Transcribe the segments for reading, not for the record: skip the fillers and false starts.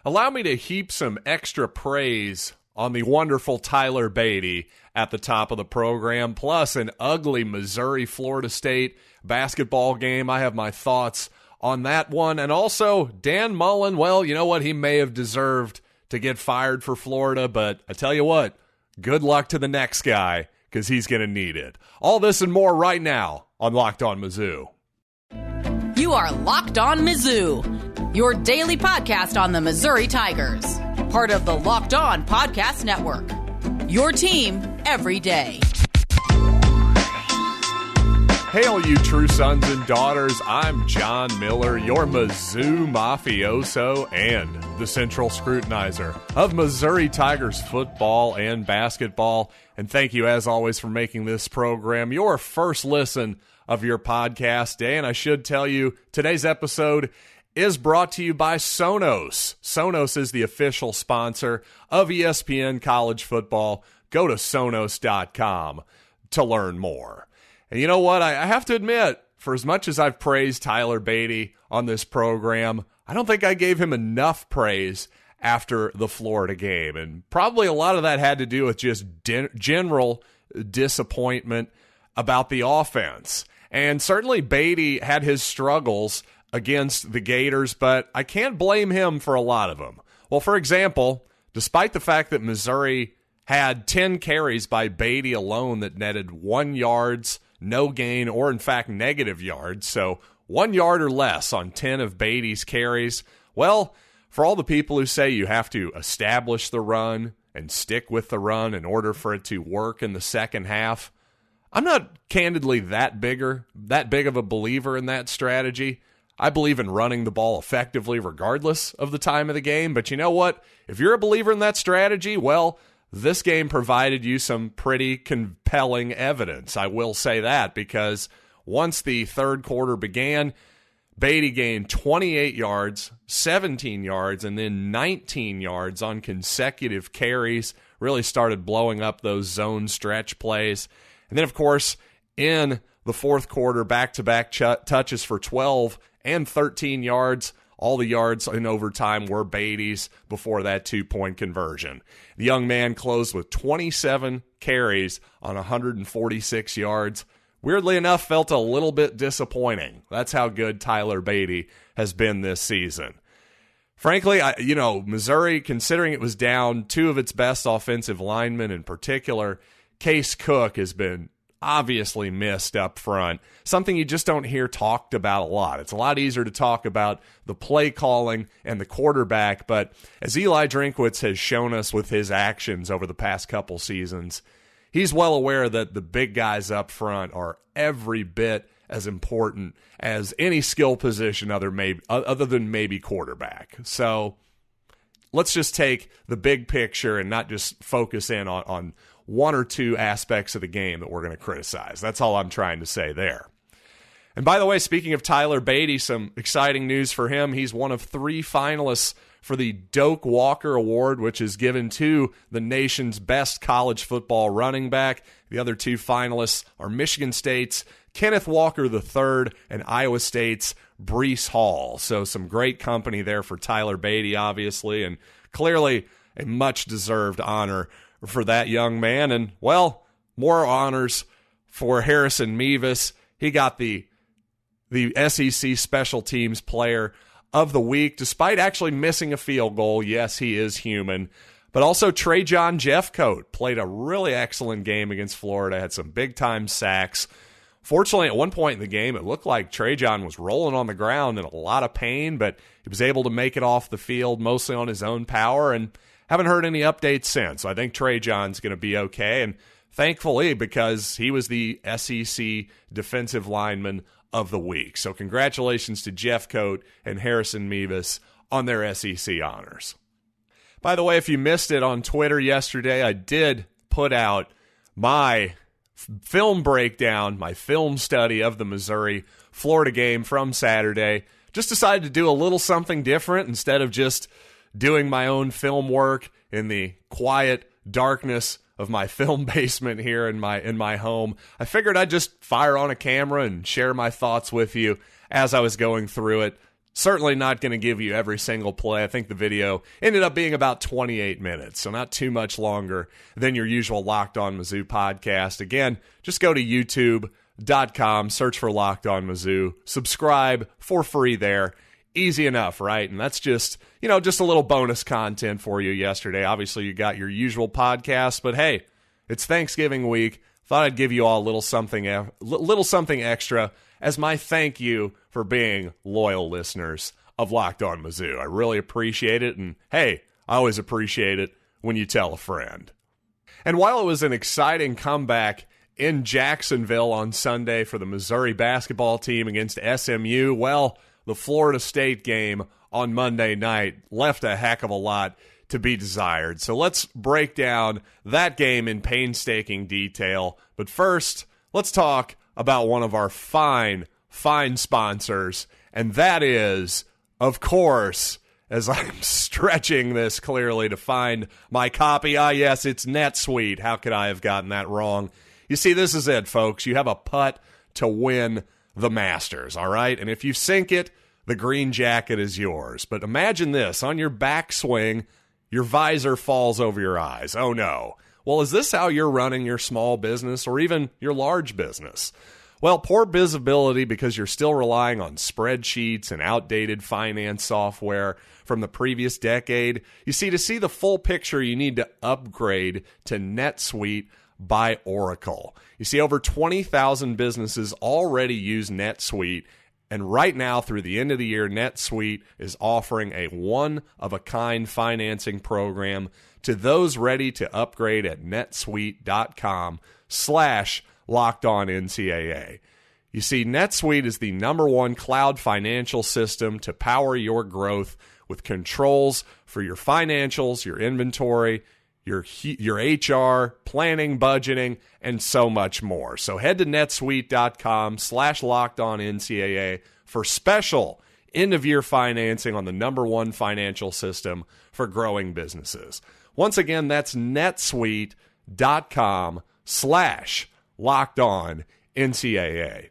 allow me to heap some extra praise on the wonderful Tyler Badie at the top of the program, plus an ugly Missouri-Florida State basketball game. I have my thoughts on that one. And also, Dan Mullen, well, you know what? He may have deserved to get fired for Florida, but I tell you what, good luck to the next guy, because he's going to need it. All this and more right now on Locked On Mizzou. You are Locked On Mizzou, your daily podcast on the Missouri Tigers. Part of the Locked On Podcast Network, your team every day. Hail, you true sons and daughters. I'm John Miller, your Mizzou mafioso and the central scrutinizer of Missouri Tigers football and basketball. And thank you, as always, for making this program your first listen of your podcast day. And I should tell you, today's episode is brought to you by Sonos. Sonos is the official sponsor of ESPN College Football. Go to Sonos.com to learn more. And you know what? I have to admit, for as much as I've praised Tyler Badie on this program, I don't think I gave him enough praise after the Florida game. And probably a lot of that had to do with just general disappointment about the offense. And certainly Badie had his struggles against the Gators, but I can't blame him for a lot of them. Well, for example, despite the fact that Missouri had 10 carries by Badie alone that netted 1 yard, no gain, or in fact negative yards, so 1 yard or less on 10 of Badie's carries. Well, for all the people who say you have to establish the run and stick with the run in order for it to work in the second half, I'm not candidly that big of a believer in that strategy. I believe in running the ball effectively regardless of the time of the game, but you know what? If you're a believer in that strategy, well, this game provided you some pretty compelling evidence. I will say that, because once the third quarter began, Badie gained 28 yards, 17 yards, and then 19 yards on consecutive carries, really started blowing up those zone stretch plays. And then, of course, in the fourth quarter, back-to-back touches for 12 and 13 yards. All the yards in overtime were Badie's before that 2-point conversion. The young man closed with 27 carries on 146 yards. Weirdly enough, felt a little bit disappointing. That's how good Tyler Badie has been this season. Frankly, Missouri, considering it was down 2 of its best offensive linemen, in particular, Case Cook has been obviously missed up front, something you just don't hear talked about a lot. It's a lot easier to talk about the play calling and the quarterback, but as Eli Drinkwitz has shown us with his actions over the past couple seasons, he's well aware that the big guys up front are every bit as important as any skill position other than maybe quarterback. So let's just take the big picture and not just focus in on one or two aspects of the game that we're going to criticize. That's all I'm trying to say there. And by the way, speaking of Tyler Badie, some exciting news for him. He's one of 3 finalists for the Doak Walker Award, which is given to the nation's best college football running back. The other 2 finalists are Michigan State's Kenneth Walker III and Iowa State's Breece Hall. So some great company there for Tyler Badie, obviously, and clearly a much-deserved honor for that young man. And, well, more honors for Harrison Mevis. He got the SEC Special Teams Player of the Week, despite actually missing a field goal. Yes, he is human. But also Trajan Jeffcoat played a really excellent game against Florida, had some big-time sacks. Fortunately, at one point in the game, it looked like Trajan was rolling on the ground in a lot of pain, but he was able to make it off the field mostly on his own power, and haven't heard any updates since. I think Trajan's going to be okay, and thankfully, because he was the SEC Defensive Lineman of the Week. So congratulations to Jeffcoat and Harrison Mevis on their SEC honors. By the way, if you missed it on Twitter yesterday, I did put out my film breakdown, my film study of the Missouri-Florida game from Saturday. Just decided to do a little something different instead of just doing my own film work in the quiet darkness of my film basement here in my home. I figured I'd just fire on a camera and share my thoughts with you as I was going through it. certainly not going to give you every single play. I think the video ended up being about 28 minutes, so not too much longer than your usual Locked On Mizzou podcast. Again, just go to youtube.com, search for Locked On Mizzou, subscribe for free there. Easy enough, right? And that's just, just a little bonus content for you yesterday. Obviously, you got your usual podcast, but hey, it's Thanksgiving week. Thought I'd give you all a little something extra as my thank you for being loyal listeners of Locked On Mizzou. I really appreciate it, and hey, I always appreciate it when you tell a friend. And while it was an exciting comeback in Jacksonville on Sunday for the Missouri basketball team against SMU, well, the Florida State game on Monday night left a heck of a lot to be desired. So let's break down that game in painstaking detail. But first, let's talk about one of our fine sponsors, and that is, of course, as I'm stretching this clearly to find my copy, yes, it's NetSuite. How could I have gotten that wrong? You see, this is it, folks. You have a putt to win the Masters, all right? And if you sink it, the green jacket is yours. But imagine this, on your backswing, your visor falls over your eyes. Oh no. Well, is this how you're running your small business or even your large business? Well, poor visibility because you're still relying on spreadsheets and outdated finance software from the previous decade. You see, to see the full picture, you need to upgrade to NetSuite by Oracle. You see, over 20,000 businesses already use NetSuite, and right now, through the end of the year, NetSuite is offering a one-of-a-kind financing program to those ready to upgrade at netsuite.com/LockedOnNCAA. You see, NetSuite is the #1 cloud financial system to power your growth with controls for your financials, your inventory, your HR, planning, budgeting, and so much more. So head to netsuite.com/LockedOnNCAA for special end-of-year financing on the #1 financial system for growing businesses. Once again, that's netsuite.com/LockedOnNCAA.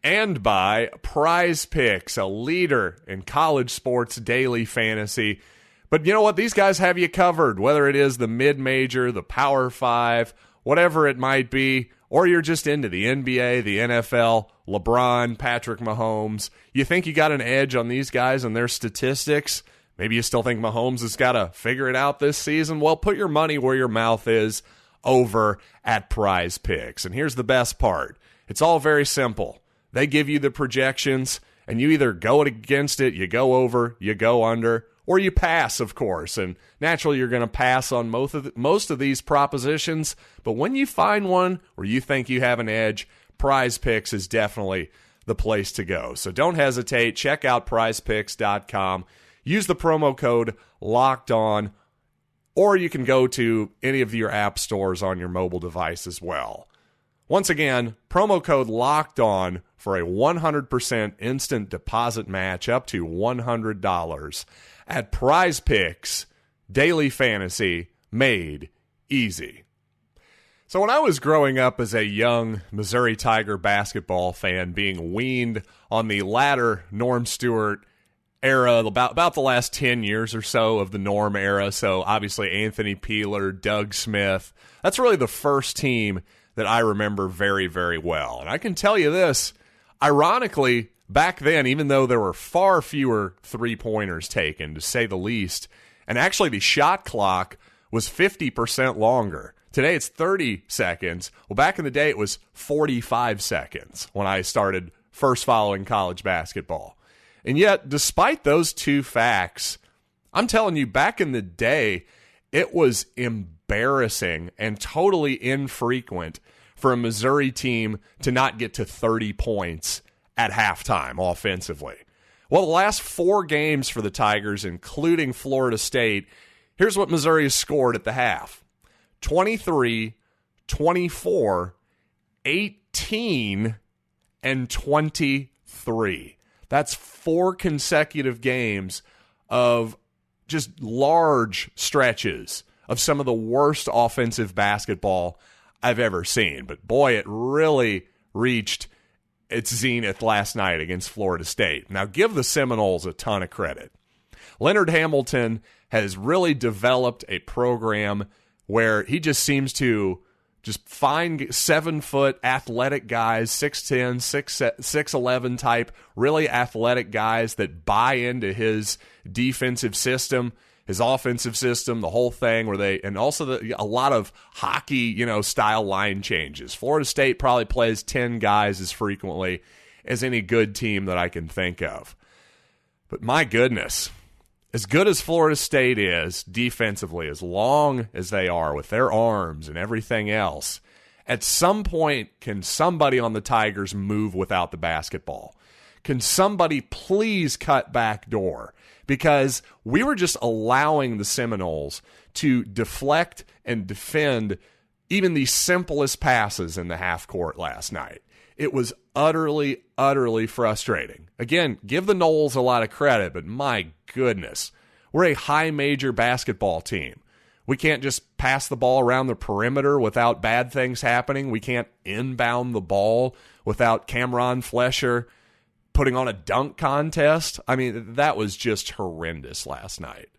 And by Prize Picks, a leader in college sports daily fantasy. But you know what? These guys have you covered, whether it is the mid-major, the Power 5, whatever it might be, or you're just into the NBA, the NFL, LeBron, Patrick Mahomes. You think you got an edge on these guys and their statistics? Maybe you still think Mahomes has got to figure it out this season? Well, put your money where your mouth is over at Prize Picks. And here's the best part. It's all very simple. They give you the projections, and you either go against it, you go over, you go under, or you pass, of course. And naturally, you're going to pass on most of these propositions. But when you find one where you think you have an edge, Prize Picks is definitely the place to go. So don't hesitate. Check out prizepicks.com. Use the promo code LOCKEDON, or you can go to any of your app stores on your mobile device as well. Once again, promo code LOCKEDON for a 100% instant deposit match up to $100 at Prize Picks, daily fantasy made easy. So when I was growing up as a young Missouri Tiger basketball fan, being weaned on the latter Norm Stewart era, about the last 10 years or so of the Norm era, so obviously Anthony Peeler, Doug Smith, that's really the first team that I remember very, very well. And I can tell you this, ironically, back then, even though there were far fewer three-pointers taken, to say the least, and actually the shot clock was 50% longer. Today it's 30 seconds. Well, back in the day it was 45 seconds when I started first following college basketball. And yet, despite those two facts, I'm telling you, back in the day, it was embarrassing and totally infrequent for a Missouri team to not get to 30 points at halftime offensively. Well, the last 4 games for the Tigers, including Florida State, here's what Missouri has scored at the half. 23, 24, 18, and 23. That's 4 consecutive games of just large stretches of some of the worst offensive basketball I've ever seen. But boy, it really reached its zenith last night against Florida State. Now, give the Seminoles a ton of credit. Leonard Hamilton has really developed a program where he just seems to just find 7-foot athletic guys, 6'10", 6'11 type, really athletic guys that buy into his defensive system, his offensive system, the whole thing, and also a lot of hockey, style line changes. Florida State probably plays 10 guys as frequently as any good team that I can think of. But my goodness, as good as Florida State is defensively, as long as they are with their arms and everything else, at some point, can somebody on the Tigers move without the basketball? Can somebody please cut back door? Because we were just allowing the Seminoles to deflect and defend even the simplest passes in the half court last night. It was utterly, utterly frustrating. Again, give the Noles a lot of credit, but my goodness, we're a high major basketball team. We can't just pass the ball around the perimeter without bad things happening. We can't inbound the ball without Cameron Flesher putting on a dunk contest. I mean, that was just horrendous last night.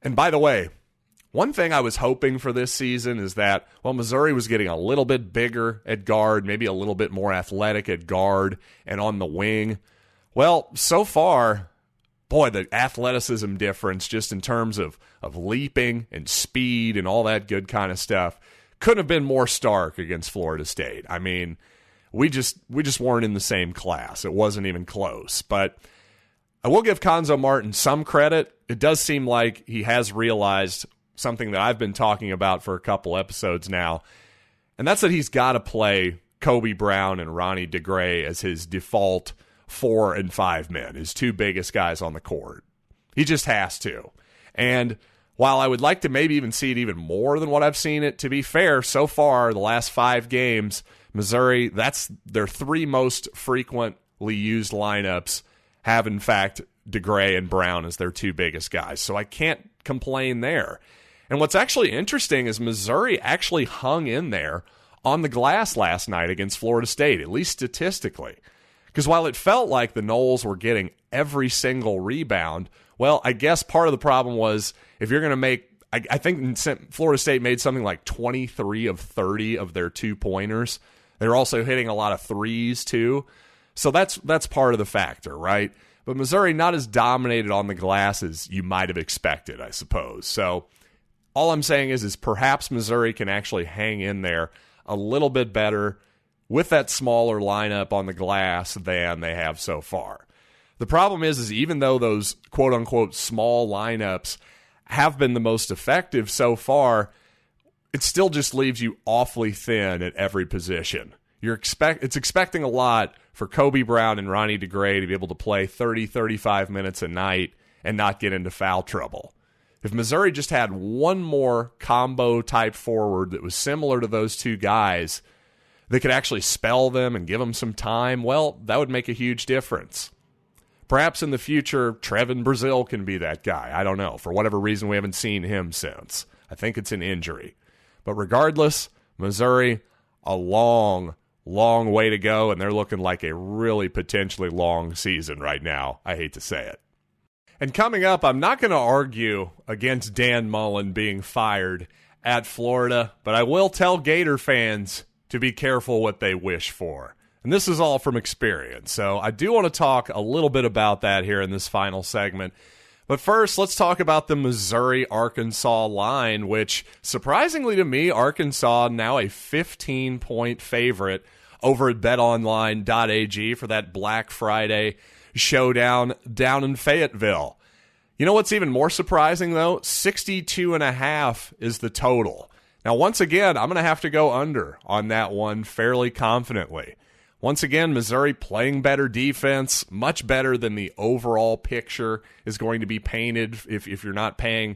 And by the way, one thing I was hoping for this season is that, Missouri was getting a little bit bigger at guard, maybe a little bit more athletic at guard and on the wing. Well, so far, boy, the athleticism difference just in terms of leaping and speed and all that good kind of stuff couldn't have been more stark against Florida State. I mean, we just weren't in the same class. It wasn't even close. But I will give Konzo Martin some credit. It does seem like he has realized something that I've been talking about for a couple episodes now, and that's that he's got to play Kobe Brown and Ronnie DeGray as his default 4 and 5 men, his two biggest guys on the court. He just has to. And while I would like to maybe even see it even more than what I've seen it, to be fair, so far, the last 5 games, Missouri, that's their 3 most frequently used lineups have, in fact, DeGray and Brown as their 2 biggest guys. So I can't complain there. And what's actually interesting is Missouri actually hung in there on the glass last night against Florida State, at least statistically. Because while it felt like the Noles were getting every single rebound, well, I guess part of the problem was if you're going to make, I think Florida State made something like 23 of 30 of their 2-pointers. They were also hitting a lot of threes too. So that's part of the factor, right? But Missouri not as dominated on the glass as you might have expected, I suppose. So all I'm saying is perhaps Missouri can actually hang in there a little bit better with that smaller lineup on the glass than they have so far. The problem is even though those quote-unquote small lineups have been the most effective so far, it still just leaves you awfully thin at every position. It's expecting a lot for Kobe Brown and Ronnie DeGray to be able to play 30, 35 minutes a night and not get into foul trouble. If Missouri just had one more combo-type forward that was similar to those 2 guys that could actually spell them and give them some time, well, that would make a huge difference. Perhaps in the future, Trevin Brazile can be that guy. I don't know. For whatever reason, we haven't seen him since. I think it's an injury. But regardless, Missouri, a long, long way to go, and they're looking like a really potentially long season right now. I hate to say it. And coming up, I'm not going to argue against Dan Mullen being fired at Florida, but I will tell Gator fans to be careful what they wish for. And this is all from experience. So I do want to talk a little bit about that here in this final segment. But first, let's talk about the Missouri-Arkansas line, which, surprisingly to me, Arkansas now a 15-point favorite over at betonline.ag for that Black Friday showdown down in Fayetteville. You know what's even more surprising, though? 62.5 is the total. Now, once again, I'm going to have to go under on that one fairly confidently. Once again, Missouri playing better defense, much better than the overall picture is going to be painted if you're not paying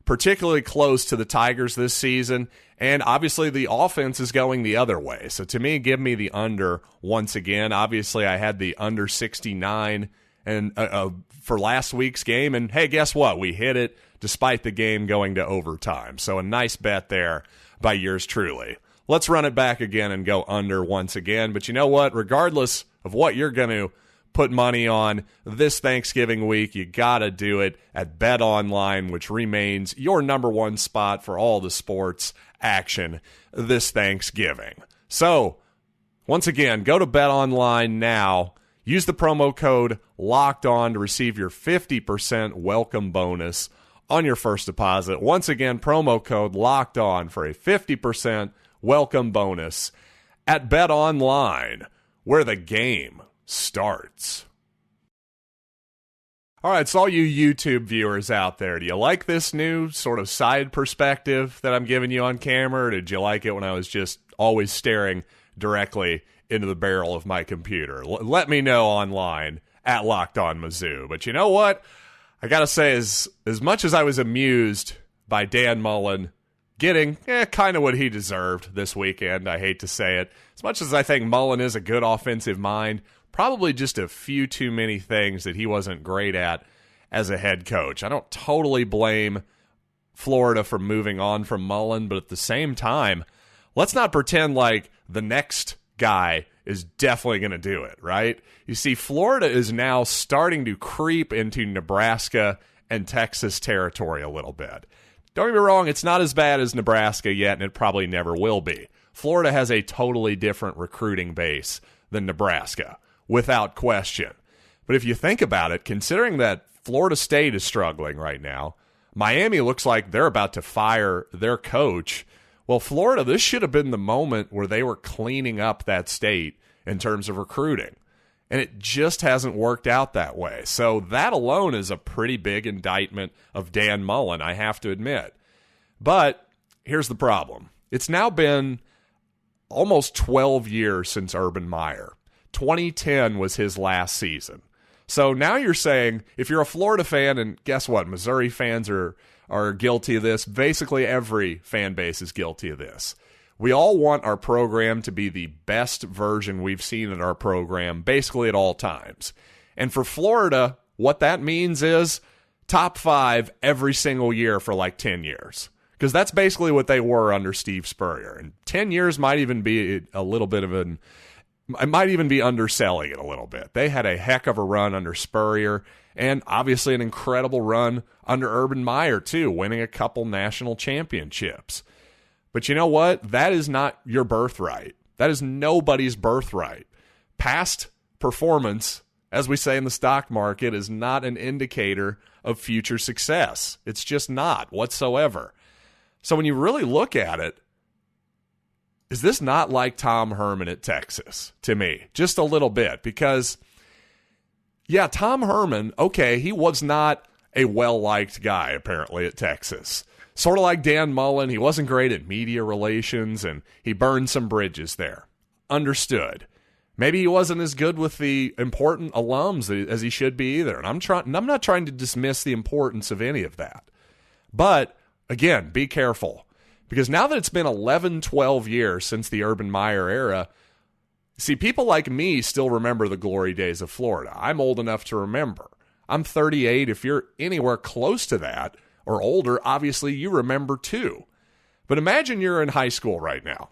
particularly close to the Tigers this season. And obviously the offense is going the other way. So to me, give me the under once again. Obviously, I had the under 69 and for last week's game. And hey, guess what? We hit it despite the game going to overtime. So a nice bet there by yours truly. Let's run it back again and go under once again. But you know what? Regardless of what you're going to put money on this Thanksgiving week, you got to do it at BetOnline, which remains your number one spot for all the sports action this Thanksgiving. So, once again, go to BetOnline now. Use the promo code LOCKEDON to receive your 50% welcome bonus on your first deposit. Once again, promo code LOCKEDON for a 50% welcome bonus at BetOnline, where the game starts. All right, so all you YouTube viewers out there, do you like this new sort of side perspective that I'm giving you on camera, or did you like it when I was just always staring directly into the barrel of my computer? Let me know online at Locked On Mizzou. But you know what? I got to say, as much as I was amused by Dan Mullen getting kind of what he deserved this weekend, I hate to say it, as much as I think Mullen is a good offensive mind, probably just a few too many things that he wasn't great at as a head coach. I don't totally blame Florida for moving on from Mullen, but at the same time, let's not pretend like the next guy is definitely going to do it, right? You see, Florida is now starting to creep into Nebraska and Texas territory a little bit. Don't get me wrong, it's not as bad as Nebraska yet, and it probably never will be. Florida has a totally different recruiting base than Nebraska, without question. But if you think about it, considering that Florida State is struggling right now, Miami looks like they're about to fire their coach. Well, Florida, this should have been the moment where they were cleaning up that state in terms of recruiting. And it just hasn't worked out that way. So that alone is a pretty big indictment of Dan Mullen, I have to admit. But here's the problem. It's now been almost 12 years since Urban Meyer. 2010 was his last season. So now you're saying, if you're a Florida fan, and guess what, Missouri fans are guilty of this. Basically, every fan base is guilty of this. We all want our program to be the best version we've seen in our program, basically at all times. And for Florida, what that means is top 5 every single year for like 10 years. Because that's basically what they were under Steve Spurrier. And 10 years might even be a little bit of I might even be underselling it a little bit. They had a heck of a run under Spurrier, and obviously an incredible run under Urban Meyer, too, winning a couple national championships. But you know what? That is not your birthright. That is nobody's birthright. Past performance, as we say in the stock market, is not an indicator of future success. It's just not whatsoever. So when you really look at it, is this not like Tom Herman at Texas to me? Just a little bit, because, yeah, Tom Herman, okay, he was not a well-liked guy, apparently, at Texas. Sort of like Dan Mullen, he wasn't great at media relations, and he burned some bridges there. Understood. Maybe he wasn't as good with the important alums as he should be either, and I'm not trying to dismiss the importance of any of that. But, again, be careful. Because now that it's been 11, 12 years since the Urban Meyer era, see, people like me still remember the glory days of Florida. I'm old enough to remember. I'm 38. If you're anywhere close to that or older, obviously you remember too. But imagine you're in high school right now.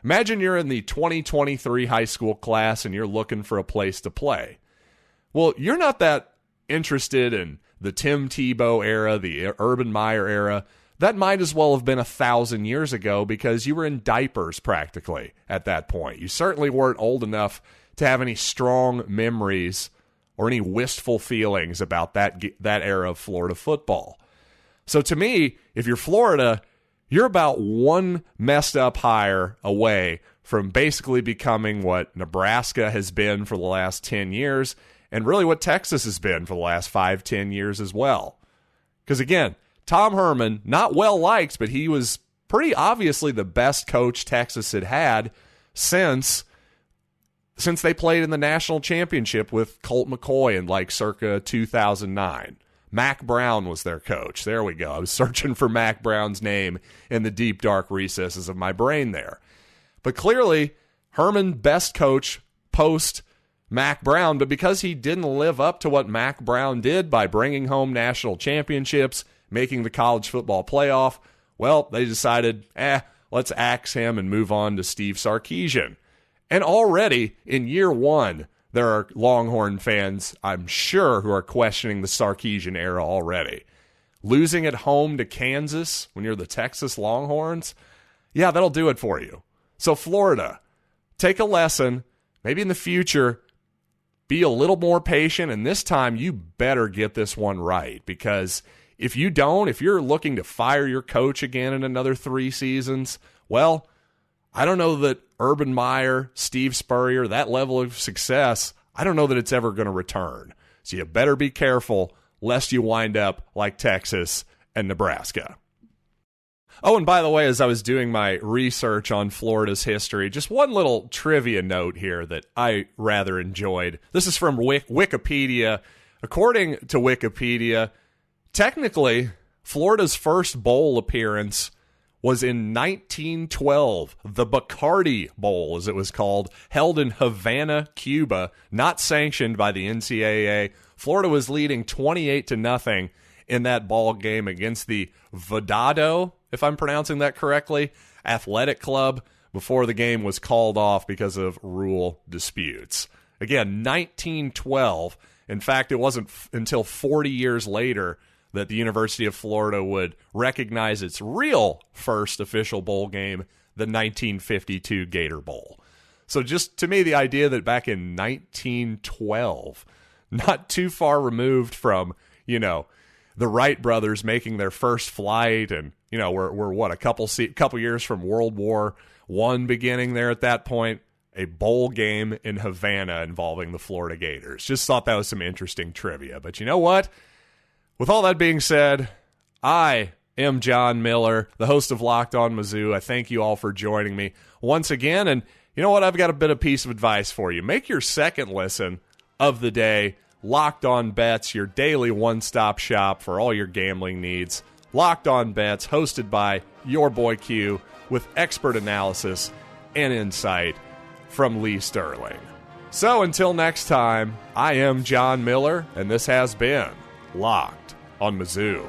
Imagine you're in the 2023 high school class and you're looking for a place to play. Well, you're not that interested in the Tim Tebow era, the Urban Meyer era. That might as well have been 1,000 years ago because you were in diapers practically at that point. You certainly weren't old enough to have any strong memories or any wistful feelings about that era of Florida football. So to me, if you're Florida, you're about one messed up hire away from basically becoming what Nebraska has been for the last 10 years and really what Texas has been for the last 5-10 years as well. Because again, Tom Herman, not well liked, but he was pretty obviously the best coach Texas had had since they played in the national championship with Colt McCoy in like circa 2009. Mac Brown was their coach. There we go. I was searching for Mac Brown's name in the deep, dark recesses of my brain there. But clearly, Herman, best coach post Mac Brown, but because he didn't live up to what Mac Brown did by bringing home national championships, making the college football playoff, well, they decided, let's axe him and move on to Steve Sarkisian. And already in year one, there are Longhorn fans, I'm sure, who are questioning the Sarkisian era already. Losing at home to Kansas when you're the Texas Longhorns, yeah, that'll do it for you. So Florida, take a lesson. Maybe in the future, be a little more patient, and this time you better get this one right, because if you don't, if you're looking to fire your coach again in another 3 seasons, well, I don't know that Urban Meyer, Steve Spurrier, that level of success, I don't know that it's ever going to return. So you better be careful lest you wind up like Texas and Nebraska. Oh, and by the way, as I was doing my research on Florida's history, just one little trivia note here that I rather enjoyed. This is from Wikipedia. According to Wikipedia, technically, Florida's first bowl appearance was in 1912, the Bacardi Bowl, as it was called, held in Havana, Cuba, not sanctioned by the NCAA. Florida was leading 28-0 in that ball game against the Vedado, if I'm pronouncing that correctly, athletic club, before the game was called off because of rule disputes. Again, 1912. In fact, it wasn't until 40 years later that the University of Florida would recognize its real first official bowl game, the 1952 Gator Bowl. So just to me, the idea that back in 1912, not too far removed from, the Wright brothers making their first flight, and, we're what, a couple years from World War I beginning there at that point, a bowl game in Havana involving the Florida Gators. Just thought that was some interesting trivia. But you know what? With all that being said, I am John Miller, the host of Locked On Mizzou. I thank you all for joining me once again. And you know what? I've got a bit of piece of advice for you. Make your second listen of the day Locked On Bets, your daily one-stop shop for all your gambling needs. Locked On Bets, hosted by your boy Q, with expert analysis and insight from Lee Sterling. So until next time, I am John Miller, and this has been Locked on Mizzou.